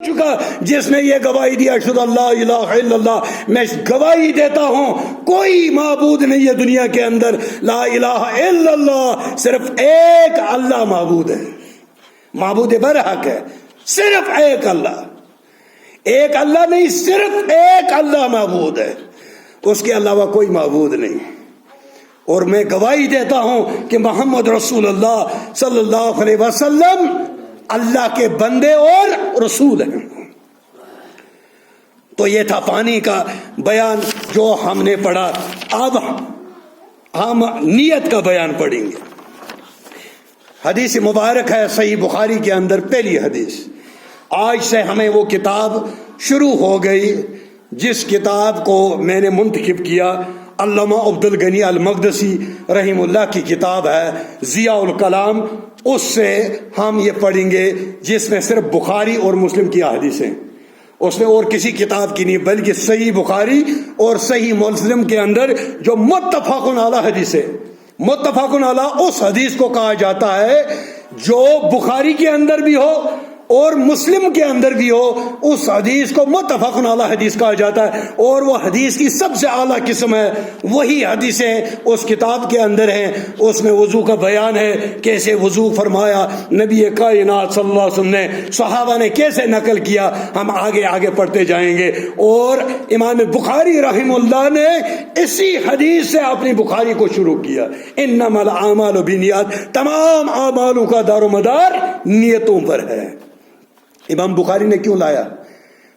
چکا جس نے یہ گواہی دیا اشہد اللہ الہ الا اللہ، میں گواہی دیتا ہوں کوئی معبود نہیں ہے دنیا کے اندر، لا الہ الا اللہ، صرف ایک اللہ معبود ہے، معبود برحق ہے، صرف ایک اللہ، ایک اللہ نہیں، صرف ایک اللہ معبود ہے، اس کے علاوہ کوئی معبود نہیں۔ اور میں گواہی دیتا ہوں کہ محمد رسول اللہ صلی اللہ علیہ وسلم اللہ کے بندے اور رسول ہیں۔ تو یہ تھا پانی کا بیان جو ہم نے پڑھا۔ اب ہم نیت کا بیان پڑھیں گے۔ حدیث مبارک ہے صحیح بخاری کے اندر پہلی حدیث۔ آج سے ہمیں وہ کتاب شروع ہو گئی جس کتاب کو میں نے منتخب کیا، علامہ عبد الغنی المقدسی رحم اللہ کی کتاب ہے ضیاء الکلام، اس سے ہم یہ پڑھیں گے جس میں صرف بخاری اور مسلم کی حدیثیں، اس میں اور کسی کتاب کی نہیں، بلکہ صحیح بخاری اور صحیح مسلم کے اندر جو متفق علی حدیث ہے، متفق علی اس حدیث کو کہا جاتا ہے جو بخاری کے اندر بھی ہو اور مسلم کے اندر بھی ہو، اس حدیث کو متفق علی حدیث کہا جاتا ہے، اور وہ حدیث کی سب سے اعلیٰ قسم ہے۔ وہی حدیثیں اس کتاب کے اندر ہیں، اس میں وضو کا بیان ہے، کیسے وضو فرمایا نبی کائنات صلی اللہ علیہ وسلم نے، صحابہ نے کیسے نقل کیا، ہم آگے آگے پڑھتے جائیں گے۔ اور امام بخاری رحم اللہ نے اسی حدیث سے اپنی بخاری کو شروع کیا، انما الاعمال بالنیات، تمام اعمالوں کا دار و مدار نیتوں پر ہے۔ امام بخاری نے کیوں لایا؟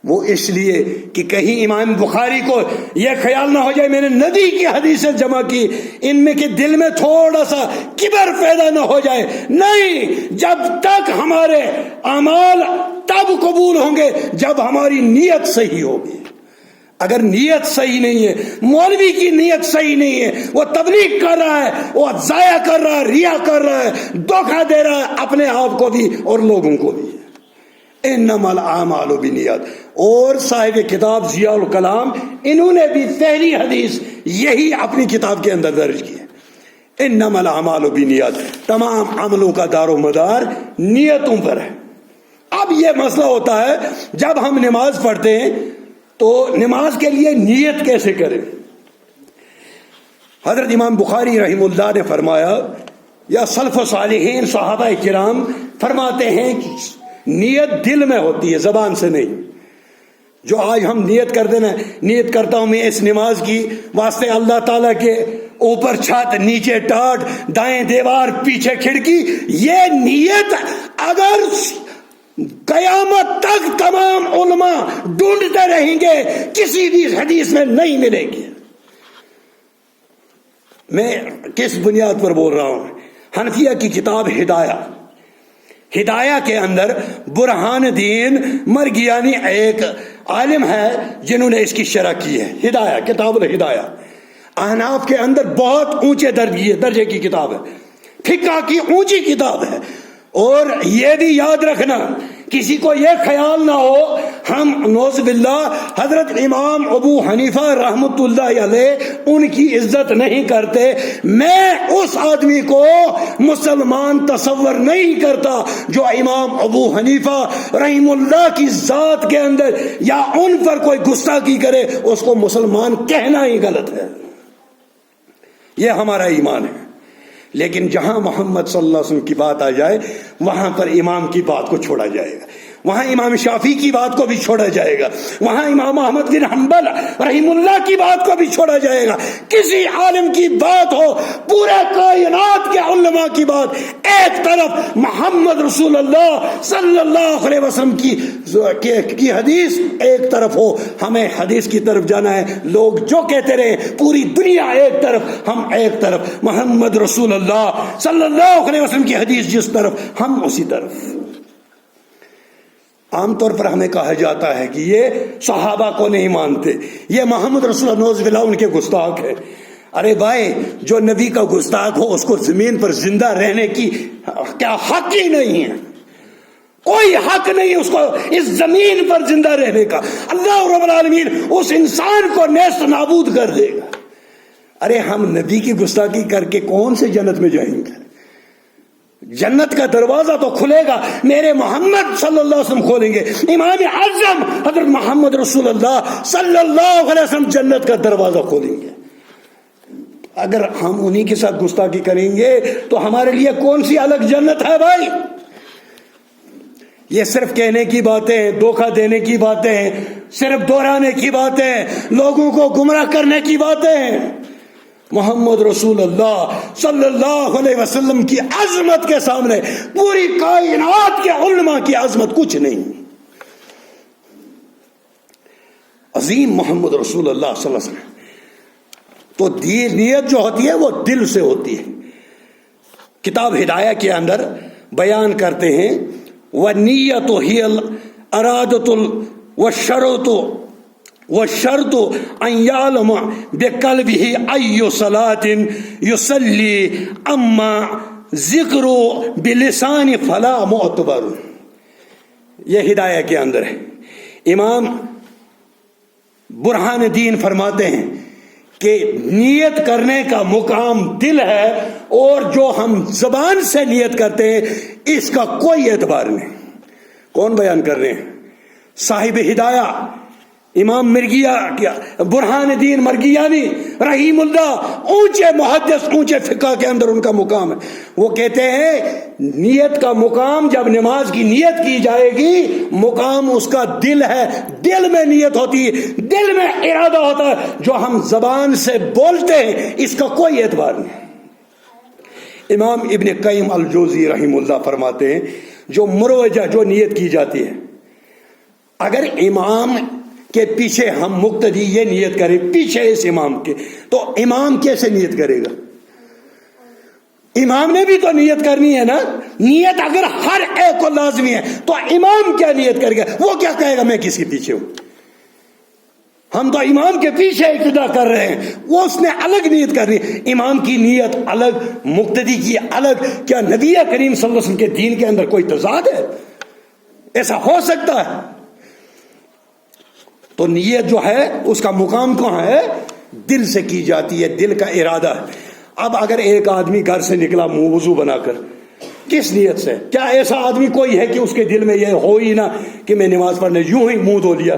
وہ اس لیے کہ کہیں امام بخاری کو یہ خیال نہ ہو جائے میں نے نبی کی حدیثیں جمع کی، ان میں کہ دل میں تھوڑا سا کبر پیدا نہ ہو جائے۔ نہیں، جب تک ہمارے اعمال تب قبول ہوں گے جب ہماری نیت صحیح ہوگی۔ اگر نیت صحیح نہیں ہے، مولوی کی نیت صحیح نہیں ہے، وہ تبلیغ کر رہا ہے، وہ ضائع کر رہا ہے، ریا کر رہا ہے، دھوکہ دے رہا ہے اپنے آپ کو بھی اور لوگوں کو بھی۔ انما الاعمال بالنیات۔ اور صاحب کتاب ضیاء الکلام انہوں نے بھی پہلی حدیث یہی اپنی کتاب کے اندر درج کی ہے، انما الاعمال بالنیات، تمام عملوں کا دار و مدار نیتوں پر ہے۔ اب یہ مسئلہ ہوتا ہے جب ہم نماز پڑھتے ہیں تو نماز کے لیے نیت کیسے کریں؟ حضرت امام بخاری رحم اللہ نے فرمایا، یا سلف صالحین صحابہ کرام فرماتے ہیں کہ نیت دل میں ہوتی ہے، زبان سے نہیں۔ جو آج ہم نیت کر دینا، نیت کرتا ہوں میں اس نماز کی واسطے اللہ تعالیٰ کے اوپر چھت، نیچے ٹاٹ، دائیں دیوار، پیچھے کھڑکی، یہ نیت اگر قیامت تک تمام علماء ڈھونڈتے رہیں گے کسی بھی حدیث میں نہیں ملے گی۔ میں کس بنیاد پر بول رہا ہوں؟ حنفیہ کی کتاب ہدایہ کے اندر برہان الدین مرغیانی ایک عالم ہے جنہوں نے اس کی شرح کی ہے، ہدایہ، کتاب الہدایہ۔ احناف کے اندر بہت اونچے درجے کی کتاب ہے، فقہ کی اونچی کتاب ہے۔ اور یہ بھی یاد رکھنا، کسی کو یہ خیال نہ ہو ہم نعوذ باللہ حضرت امام ابو حنیفہ رحمۃ اللہ علیہ ان کی عزت نہیں کرتے، میں اس آدمی کو مسلمان تصور نہیں کرتا جو امام ابو حنیفہ رحم اللہ کی ذات کے اندر یا ان پر کوئی گستاخی کرے، اس کو مسلمان کہنا ہی غلط ہے۔ یہ ہمارا ایمان ہے۔ لیکن جہاں محمد صلی اللہ علیہ وسلم کی بات آ جائے وہاں پر امام کی بات کو چھوڑا جائے گا، وہاں امام شافعی کی بات کو بھی چھوڑا جائے گا، وہاں امام احمد بن حنبل رحم اللہ کی بات کو بھی چھوڑا جائے گا۔ کسی عالم کی بات ہو، پورے کائنات کے علماء کی بات ایک طرف، محمد رسول اللہ صلی اللہ علیہ وسلم کی حدیث ایک طرف ہو، ہمیں حدیث کی طرف جانا ہے۔ لوگ جو کہتے رہے، پوری دنیا ایک طرف، ہم ایک طرف، محمد رسول اللہ صلی اللہ علیہ وسلم کی حدیث جس طرف، ہم اسی طرف۔ عام طور پر ہمیں کہا جاتا ہے کہ یہ صحابہ کو نہیں مانتے، یہ محمد رسول اللہ نعوذ باللہ ان کے گستاخ ہے۔ ارے بھائی، جو نبی کا گستاخ ہو اس کو زمین پر زندہ رہنے کی کیا حق ہی نہیں ہے؟ کوئی حق نہیں اس کو اس زمین پر زندہ رہنے کا۔ اللہ رب العالمین اس انسان کو نیست نابود کر دے گا۔ ارے ہم نبی کی گستاخی کر کے کون سے جنت میں جائیں گے؟ جنت کا دروازہ تو کھلے گا میرے محمد صلی اللہ علیہ وسلم کھولیں گے. امام اعظم حضرت محمد رسول اللہ صلی اللہ علیہ وسلم جنت کا دروازہ کھولیں گے. اگر ہم انہی کے ساتھ گستاخی کریں گے تو ہمارے لیے کون سی الگ جنت ہے بھائی؟ یہ صرف کہنے کی باتیں، دھوکہ دینے کی باتیں، صرف دہرانے کی باتیں، لوگوں کو گمراہ کرنے کی باتیں. محمد رسول اللہ صلی اللہ علیہ وسلم کی عظمت کے سامنے پوری کائنات کے علماء کی عظمت کچھ نہیں. عظیم محمد رسول اللہ صلی اللہ علیہ وسلم. تو نیت جو ہوتی ہے وہ دل سے ہوتی ہے. کتاب ہدایہ کے اندر بیان کرتے ہیں وَالنِّيَّةُ هِيَ الْأَرَادَةُ وَالشَّرْطُ أَنْ يَعْلَمَ بِقَلْبِهِ أَيُّ صَلَاةٍ يُصَلِّي أَمَّا ذِكْرُ بِلِسَانِ فَلَا مُعْتَبَرٌ. یہ ہدایہ کے اندر ہے. امام برہان الدین فرماتے ہیں کہ نیت کرنے کا مقام دل ہے اور جو ہم زبان سے نیت کرتے ہیں اس کا کوئی اعتبار نہیں. کون بیان کر رہے ہیں؟ صاحب ہدایہ امام مرگیہ کیا برہان الدین مرگیانی رحیم اللہ، اونچے محدث، اونچے فقہ کے اندر ان کا مقام ہے. وہ کہتے ہیں نیت کا مقام جب نماز کی نیت کی جائے گی مقام اس کا دل ہے. دل میں نیت ہوتی ہے، دل میں ارادہ ہوتا ہے. جو ہم زبان سے بولتے ہیں اس کا کوئی اعتبار نہیں. امام ابن قیم الجوزی رحم اللہ فرماتے ہیں جو مروجہ جو نیت کی جاتی ہے، اگر امام کے پیچھے ہم مقتدی یہ نیت کریں پیچھے اس امام کے، تو امام کیسے نیت کرے گا؟ امام نے بھی تو نیت کرنی ہے نا. نیت اگر ہر ایک کو لازمی ہے تو امام کیا نیت کرے گا؟ وہ کیا کہے گا میں کس کے پیچھے ہوں؟ ہم تو امام کے پیچھے اقتدا کر رہے ہیں، وہ اس نے الگ نیت کرنی. امام کی نیت الگ، مقتدی کی الگ. کیا نبی کریم صلی اللہ علیہ وسلم کے دین کے اندر کوئی تضاد ہے؟ ایسا ہو سکتا ہے؟ تو نیت جو ہے اس کا مقام کہاں ہے؟ دل سے کی جاتی ہے، دل کا ارادہ ہے. اب اگر ایک آدمی گھر سے نکلا منہ وضو بنا کر، کس نیت سے؟ کیا ایسا آدمی کوئی ہے کہ اس کے دل میں یہ ہو ہی نہ کہ میں نماز پڑھنے، یوں ہی منہ دھو لیا،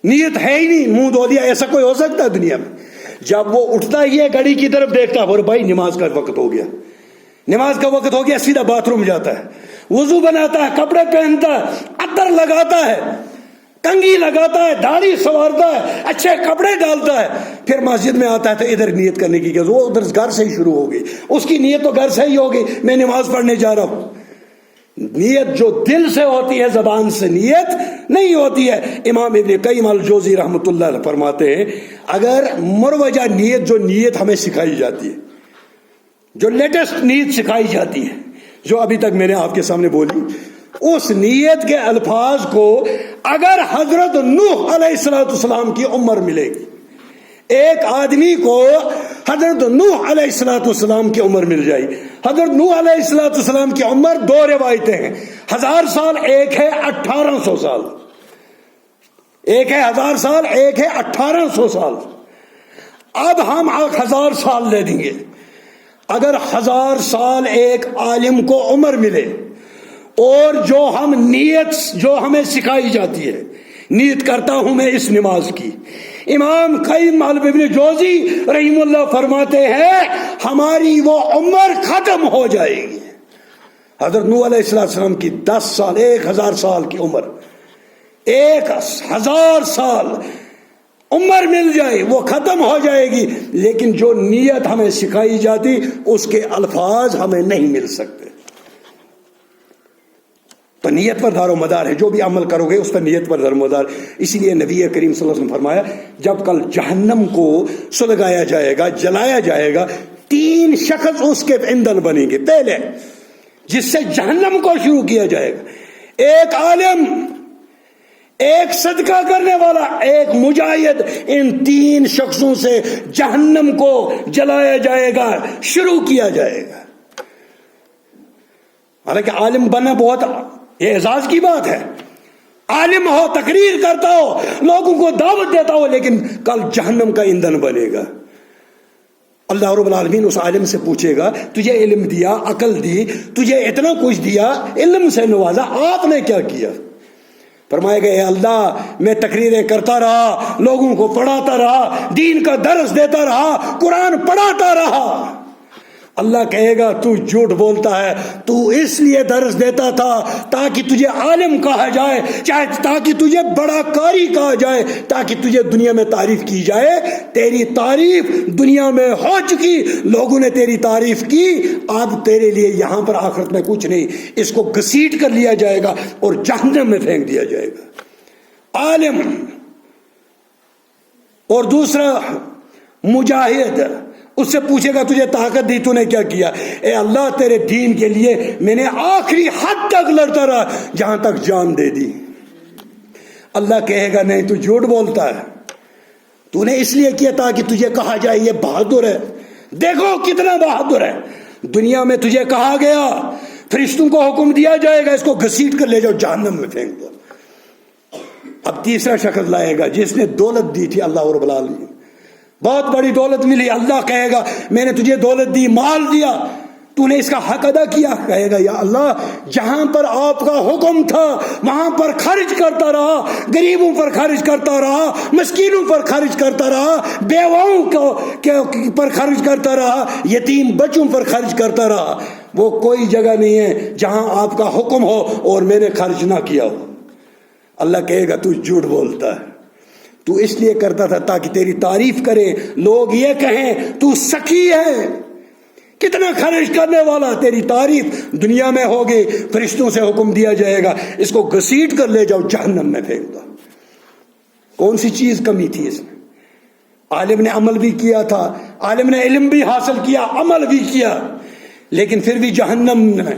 نیت ہے ہی نہیں، منہ دھو لیا؟ ایسا کوئی ہو سکتا ہے دنیا میں؟ جب وہ اٹھتا ہی ہے گھڑی کی طرف دیکھتا ہے، بھائی نماز کا وقت ہو گیا، نماز کا وقت ہو گیا، سیدھا باتھ روم جاتا ہے، وضو بناتا ہے، کپڑے پہنتا ہے، عطر لگاتا ہے، کنگھی لگاتا ہے، داڑھی سنوارتا ہے، اچھے کپڑے ڈالتا ہے، پھر مسجد میں آتا ہے تو ادھر نیت کرنے کی کیا؟ وہ ادھر گھر سے ہی شروع ہو گئی. اس کی نیت تو گھر سے ہی ہوگی، میں نماز پڑھنے جا رہا ہوں. نیت جو دل سے ہوتی ہے، زبان سے نیت نہیں ہوتی ہے. امام ابن قیم الجوزی رحمۃ اللہ علیہ فرماتے ہیں اگر مروجہ نیت، جو نیت ہمیں سکھائی جاتی ہے، جو لیٹسٹ نیت سکھائی جاتی ہے، جو ابھی تک میں نے آپ کے سامنے بولی، اس نیت کے الفاظ کو اگر حضرت نوح علیہ السلام کی عمر ملے گی، ایک آدمی کو حضرت نوح علیہ السلام کی عمر مل جائے. حضرت نوح علیہ السلام کی عمر دو روایتیں ہیں، 1000 سال، ایک ہے 1800 سال. ایک ہے 1000 سال، ایک ہے 1800 سال. اب ہم 1000 سال لے دیں گے. اگر 1000 سال ایک عالم کو عمر ملے اور جو ہم نیت جو ہمیں سکھائی جاتی ہے، نیت کرتا ہوں میں اس نماز کی، امام قیم ابن جوزی رحم اللہ فرماتے ہیں ہماری وہ عمر ختم ہو جائے گی. حضرت نوح علیہ السلام کی 10 سال، 1000 سال کی عمر، 1000 سال عمر مل جائے وہ ختم ہو جائے گی، لیکن جو نیت ہمیں سکھائی جاتی اس کے الفاظ ہمیں نہیں مل سکتے. تو نیت پر دار و مدار ہے، جو بھی عمل کرو گے اس پر نیت پر دار و مدار. اسی لیے نبی کریم صلی اللہ علیہ وسلم فرمایا جب کل جہنم کو سلگایا جائے گا، جلایا جائے گا، 3 شخص اس کے ایندھن بنیں گے. پہلے جس سے جہنم کو شروع کیا جائے گا، ایک عالم، ایک صدقہ کرنے والا، ایک مجاہد. ان 3 شخصوں سے جہنم کو جلایا جائے گا، شروع کیا جائے گا. حالانکہ عالم بننا بہت یہ اعزاز کی بات ہے، عالم ہو، تقریر کرتا ہو، لوگوں کو دعوت دیتا ہو، لیکن کل جہنم کا ایندھن بنے گا. اللہ رب العالمین اس عالم سے پوچھے گا تجھے علم دیا، عقل دی، تجھے اتنا کچھ دیا، علم سے نوازا، آپ نے کیا کیا؟ فرمائے گا اے اللہ میں تقریریں کرتا رہا، لوگوں کو پڑھاتا رہا، دین کا درس دیتا رہا، قرآن پڑھاتا رہا۔ اللہ کہے گا تو جھوٹ بولتا ہے، تو اس لیے درس دیتا تھا تاکہ تجھے عالم کہا جائے، چاہے تاکہ تجھے بڑا قاری کہا جائے، تاکہ تجھے دنیا میں تعریف کی جائے۔ تیری تعریف دنیا میں ہو چکی، لوگوں نے تیری تعریف کی، اب تیرے لیے یہاں پر آخرت میں کچھ نہیں، اس کو گھسیٹ کر لیا جائے گا اور جہنم میں پھینک دیا جائے گا۔ عالم اور دوسرا مجاہد، اس سے پوچھے گا تجھے طاقت دی، تو نے کیا کیا؟ اے اللہ تیرے دین کے لیے میں نے آخری حد تک لڑتا رہا، جہاں تک جان دے دی۔ اللہ کہے گا نہیں تو جھوٹ بولتا ہے، تو نے اس لیے کیا تاکہ تجھے کہا جائے یہ بہادر ہے، دیکھو کتنا بہادر ہے۔ دنیا میں تجھے کہا گیا، فرشتوں کو حکم دیا جائے گا اس کو گھسیٹ کر لے جاؤ جہنم میں پھینک دو۔ اب تیسرا شخص لائے گا جس نے دولت دی تھی، اللہ رب العالمین، بہت بڑی دولت ملی، اللہ کہے گا میں نے تجھے دولت دی، مال دیا، تو نے اس کا حق ادا کیا؟ کہے گا یا اللہ جہاں پر آپ کا حکم تھا وہاں پر خرچ کرتا رہا، غریبوں پر خرچ کرتا رہا، مسکینوں پر خرچ کرتا رہا، بیواؤں پر خرچ کرتا رہا، یتیم بچوں پر خرچ کرتا رہا۔ وہ کوئی جگہ نہیں ہے جہاں آپ کا حکم ہو اور میں نے خرچ نہ کیا ہو۔ اللہ کہے گا تو جھوٹ بولتا ہے، تو اس لیے کرتا تھا تاکہ تیری تعریف کرے، لوگ یہ کہیں تو سخی ہے، کتنا خرچ کرنے والا، تیری تعریف دنیا میں ہوگی، فرشتوں سے حکم دیا جائے گا اس کو گھسیٹ کر لے جاؤ جہنم میں پھینک دو۔ کون سی چیز کمی تھی اس میں؟ عالم نے عمل بھی کیا تھا، عالم نے علم بھی حاصل کیا، عمل بھی کیا، لیکن پھر بھی جہنم میں۔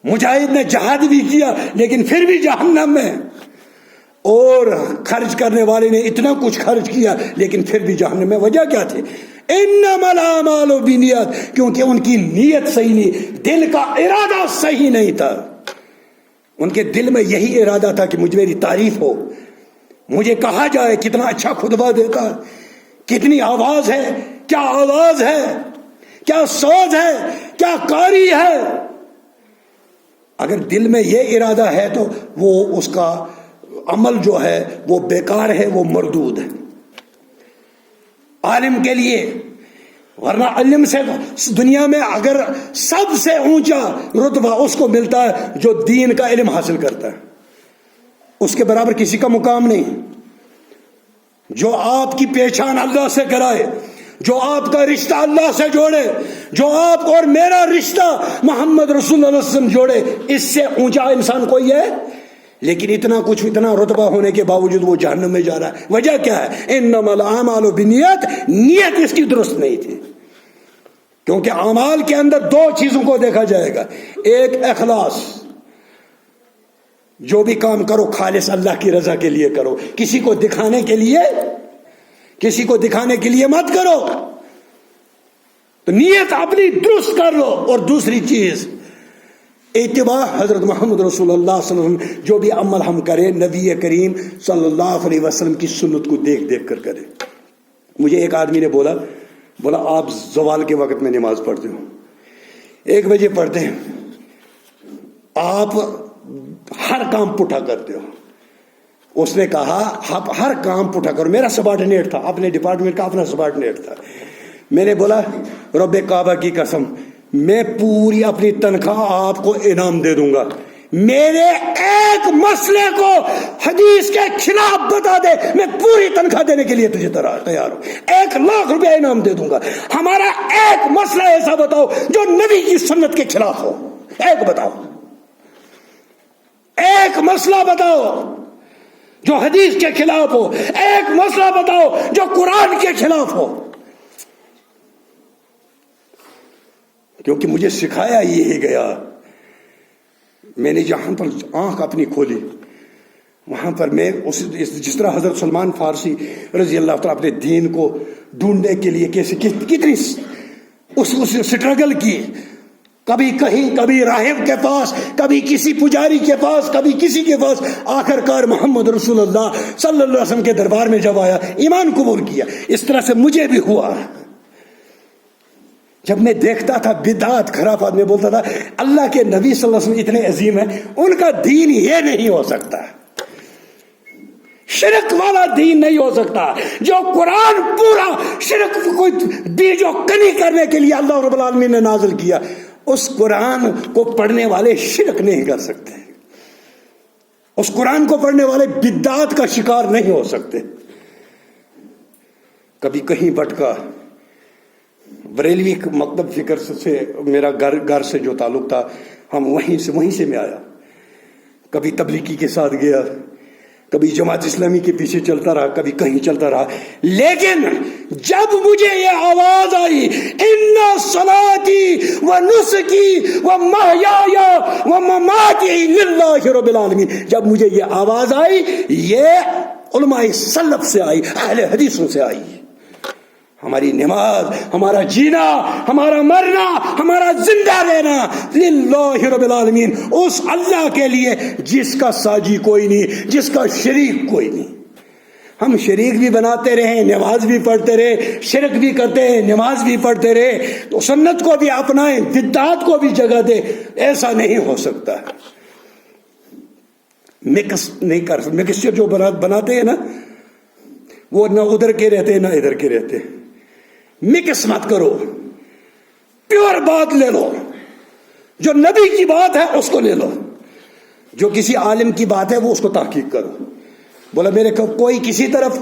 مجاہد نے جہاد بھی کیا لیکن پھر بھی جہنم میں، اور خرچ کرنے والے نے اتنا کچھ خرچ کیا لیکن پھر بھی جہنم میں۔ وجہ کیا تھی؟ انما الاعمال بالنیات، کیونکہ ان کی نیت صحیح نہیں، دل کا ارادہ صحیح نہیں تھا۔ ان کے دل میں یہی ارادہ تھا کہ مجھ میری تعریف ہو، مجھے کہا جائے کتنا اچھا خطبہ دیتا، کتنی آواز ہے، کیا آواز ہے، کیا سوز ہے، کیا قاری ہے۔ اگر دل میں یہ ارادہ ہے تو وہ اس کا عمل جو ہے وہ بیکار ہے، وہ مردود ہے عالم کے لیے۔ ورنہ علم سے دنیا میں اگر سب سے اونچا رتبہ اس کو ملتا ہے جو دین کا علم حاصل کرتا ہے، اس کے برابر کسی کا مقام نہیں۔ جو آپ کی پہچان اللہ سے کرائے، جو آپ کا رشتہ اللہ سے جوڑے، جو آپ اور میرا رشتہ محمد رسول اللہ صلی اللہ علیہ وسلم جوڑے، اس سے اونچا انسان کوئی ہے؟ لیکن اتنا کچھ، اتنا رتبہ ہونے کے باوجود وہ جہنم میں جا رہا ہے۔ وجہ کیا ہے؟ انما الاعمال بالنیات، نیت اس کی درست نہیں تھی، کیونکہ اعمال کے اندر دو چیزوں کو دیکھا جائے گا، ایک اخلاص، جو بھی کام کرو خالص اللہ کی رضا کے لیے کرو، کسی کو دکھانے کے لیے مت کرو، تو نیت اپنی درست کر لو۔ اور دوسری چیز اتباع حضرت محمد رسول اللہ صلی اللہ علیہ وسلم، جو بھی عمل ہم کریں نبی کریم صلی اللہ علیہ وسلم کی سنت کو دیکھ دیکھ کر کریں۔ مجھے ایک آدمی نے بولا آپ زوال کے وقت میں نماز پڑھتے ہو، 1 بجے پڑھتے ہیں، آپ ہر کام پٹھا کرتے ہو۔ اس نے کہا آپ ہر کام پٹھا کرو۔ میرا سبارڈینیٹ تھا، اپنے ڈپارٹمنٹ کا اپنا سبارڈینیٹ تھا۔ میں نے بولا رب کعبہ کی قسم میں پوری اپنی تنخواہ آپ کو انعام دے دوں گا، میرے ایک مسئلے کو حدیث کے خلاف بتا دے، میں پوری تنخواہ دینے کے لیے تجھے تیار ہوں، 1,00,000 روپے انعام دے دوں گا۔ ہمارا ایک مسئلہ ایسا بتاؤ جو نبی کی سنت کے خلاف ہو، ایک بتاؤ، ایک مسئلہ بتاؤ جو حدیث کے خلاف ہو، ایک مسئلہ بتاؤ جو قرآن کے خلاف ہو۔ کیونکہ مجھے سکھایا یہی گیا، میں نے جہاں پر آنکھ اپنی کھولی وہاں پر میں جس طرح حضرت سلمان فارسی رضی اللہ تعالیٰ اپنے دین کو ڈھونڈنے کے لیے کتنی اس سٹرگل کی، کبھی کہیں، کبھی راہب کے پاس، کبھی کسی پجاری کے پاس، کبھی کسی کے پاس، آخر کار محمد رسول اللہ صلی اللہ علیہ وسلم کے دربار میں جب آیا، ایمان قبول کیا۔ اس طرح سے مجھے بھی ہوا، جب میں دیکھتا تھا بدعات خرافات میں بولتا تھا اللہ کے نبی صلی اللہ علیہ وسلم اتنے عظیم ہیں، ان کا دین یہ نہیں ہو سکتا، شرک والا دین نہیں ہو سکتا۔ جو قرآن پورا شرک کو بیج و کنی کرنے کے لیے اللہ رب العالمین نے نازل کیا، اس قرآن کو پڑھنے والے شرک نہیں کر سکتے، اس قرآن کو پڑھنے والے بدعات کا شکار نہیں ہو سکتے۔ کبھی کہیں بھٹکا، بریلوی مکتب فکر سے میرا گھر سے جو تعلق تھا، ہم وہیں سے میں آیا، کبھی تبلیغی کے ساتھ گیا، کبھی جماعت اسلامی کے پیچھے چلتا رہا، کبھی کہیں چلتا رہا، لیکن جب مجھے یہ آواز آئی ان صلاتی و نسکی و محیای و مماتی للہ رب العالمین، جب مجھے یہ آواز آئی، یہ علماء سلف سے آئی، اہل حدیثوں سے آئی۔ ہماری نماز، ہمارا جینا، ہمارا مرنا، ہمارا زندہ رہنا للہ رب العالمین، اس اللہ کے لیے جس کا ساجی کوئی نہیں، جس کا شریک کوئی نہیں۔ ہم شریک بھی بناتے رہے، نماز بھی پڑھتے رہے، شرک بھی کرتے ہیں، نماز بھی پڑھتے رہے، تو سنت کو بھی اپنائیں، بدعات کو بھی جگہ دے، ایسا نہیں ہو سکتا۔ مکس نہیں کر، مکسچر جو بناتے ہیں نا، وہ نہ ادھر کے رہتے نہ ادھر کے رہتے۔ مکس مت کرو، پیور بات لے لو، جو نبی کی بات ہے اس کو لے لو، جو کسی عالم کی بات ہے وہ اس کو تحقیق کرو۔ بولا میرے کو کوئی کسی طرف،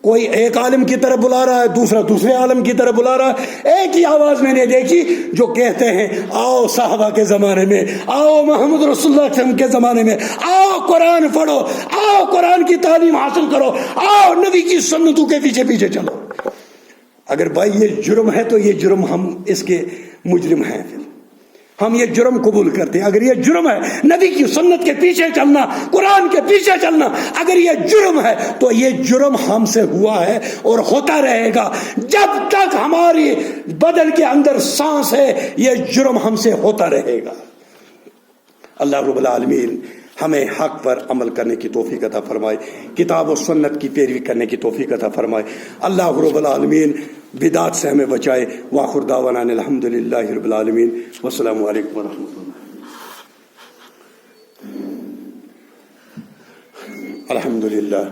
کوئی ایک عالم کی طرف بلا رہا ہے، دوسرا دوسرے عالم کی طرف بلا رہا ہے، ایک ہی آواز میں نے دیکھی جو کہتے ہیں آؤ صحابہ کے زمانے میں، آؤ محمد رسول اللہ صلی اللہ علیہ وسلم کے زمانے میں، آؤ قرآن پڑھو، آؤ قرآن کی تعلیم حاصل کرو، آؤ نبی کی سنتوں کے پیچھے پیچھے چلو۔ اگر بھائی یہ جرم ہے تو یہ جرم ہم اس کے مجرم ہیں، پھر ہم یہ جرم قبول کرتے ہیں۔ اگر یہ جرم ہے نبی کی سنت کے پیچھے چلنا، قرآن کے پیچھے چلنا، اگر یہ جرم ہے تو یہ جرم ہم سے ہوا ہے اور ہوتا رہے گا جب تک ہماری بدن کے اندر سانس ہے، یہ جرم ہم سے ہوتا رہے گا۔ اللہ رب العالمین ہمیں حق پر عمل کرنے کی توفیق عطا فرمائے، کتاب و سنت کی پیروی کرنے کی توفیق عطا فرمائے۔ اللہ رب العالمین بدعات سے ہمیں بچائے۔ وآخر دعوانا الحمدللہ رب العالمین، والسلام علیکم ورحمۃ اللہ۔ الحمدللہ۔